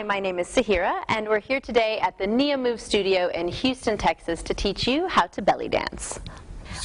Hi, my name is Sahira, and we're here today at the Nia Move Studio in Houston, Texas to teach you how to belly dance.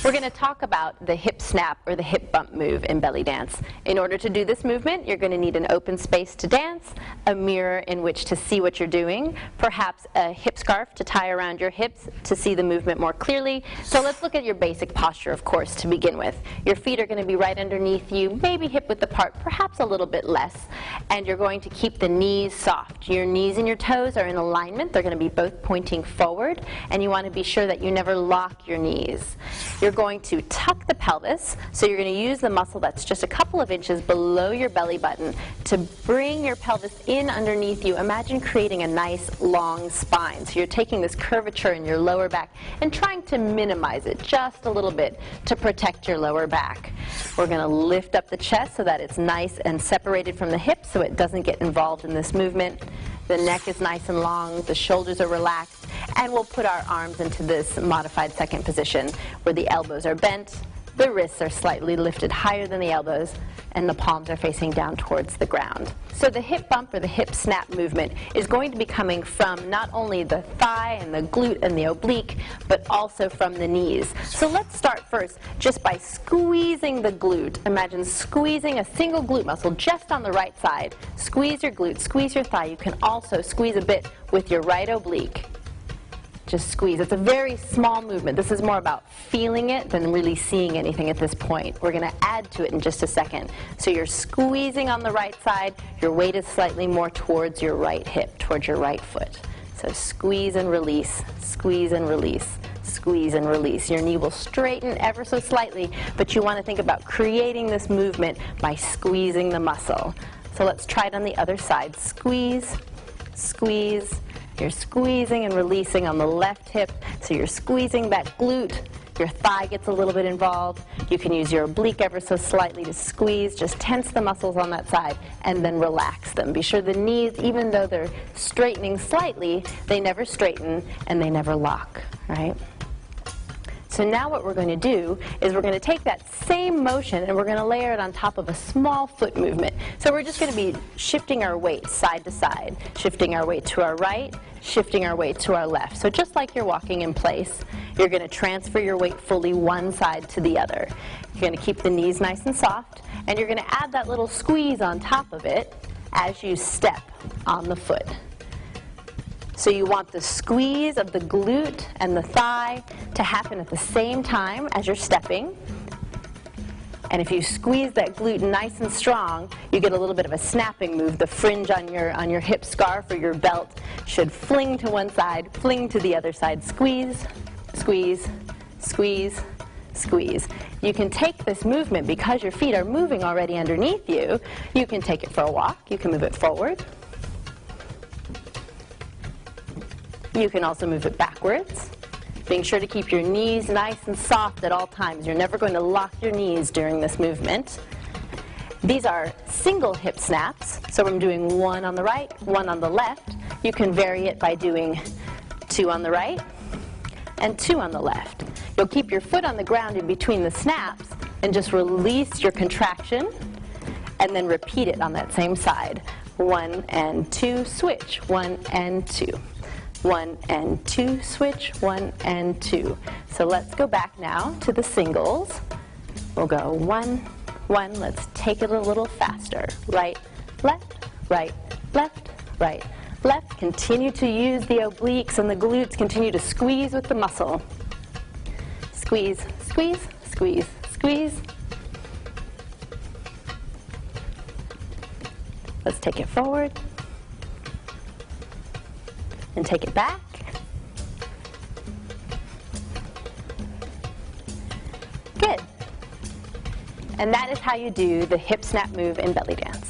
We're going to talk about the hip snap or the hip bump move in belly dance. In order to do this movement, you're going to need an open space to dance, a mirror in which to see what you're doing, perhaps a hip scarf to tie around your hips to see the movement more clearly. So let's look at your basic posture, of course, to begin with. Your feet are going to be right underneath you, maybe hip width apart, perhaps a little bit less. And you're going to keep the knees soft. Your knees and your toes are in alignment. They're going to be both pointing forward, and you want to be sure that you never lock your knees. You're going to tuck the pelvis, so you're going to use the muscle that's just a couple of inches below your belly button to bring your pelvis in underneath you. Imagine creating a nice long spine. So you're taking this curvature in your lower back and trying to minimize it just a little bit to protect your lower back. We're going to lift up the chest so that it's nice and separated from the hips so it doesn't get involved in this movement. The neck is nice and long, the shoulders are relaxed, and we'll put our arms into this modified second position where the elbows are bent, the wrists are slightly lifted higher than the elbows, and the palms are facing down towards the ground. So the hip bump or the hip snap movement is going to be coming from not only the thigh and the glute and the oblique, but also from the knees. So let's start first just by squeezing the glute. Imagine squeezing a single glute muscle just on the right side. Squeeze your glute, squeeze your thigh. You can also squeeze a bit with your right oblique. Just squeeze. It's a very small movement. This is more about feeling it than really seeing anything at this point. We're going to add to it in just a second. So you're squeezing on the right side. Your weight is slightly more towards your right hip, towards your right foot. So squeeze and release, squeeze and release, squeeze and release. Your knee will straighten ever so slightly, but you want to think about creating this movement by squeezing the muscle. So let's try it on the other side. Squeeze, squeeze. You're squeezing and releasing on the left hip, so you're squeezing that glute. Your thigh gets a little bit involved. You can use your oblique ever so slightly to squeeze. Just tense the muscles on that side and then relax them. Be sure the knees, even though they're straightening slightly, they never straighten and they never lock, right? So now what we're going to do is we're going to take that same motion and we're going to layer it on top of a small foot movement. So we're just going to be shifting our weight side to side, shifting our weight to our right, shifting our weight to our left. So just like you're walking in place, you're going to transfer your weight fully one side to the other. You're going to keep the knees nice and soft, and you're going to add that little squeeze on top of it as you step on the foot. So you want the squeeze of the glute and the thigh to happen at the same time as you're stepping. And if you squeeze that glute nice and strong, you get a little bit of a snapping move. The fringe on your hip scarf or your belt should fling to one side, fling to the other side. Squeeze, squeeze, squeeze, squeeze. You can take this movement because your feet are moving already underneath you. You can take it for a walk. You can move it forward. You can also move it backwards, being sure to keep your knees nice and soft at all times. You're never going to lock your knees during this movement. These are single hip snaps, so I'm doing one on the right, one on the left. You can vary it by doing two on the right and two on the left. You'll keep your foot on the ground in between the snaps and just release your contraction and then repeat it on that same side. 1 and 2, switch, 1 and 2. 1 and 2, switch, 1 and 2. So let's go back now to the singles. We'll go 1, 1. Let's take it a little faster. Right, left, right, left, right, left. Continue to use the obliques and the glutes. Continue to squeeze with the muscle. Squeeze, squeeze, squeeze, squeeze. Let's take it forward. And take it back. Good. And that is how you do the hip snap move in belly dance.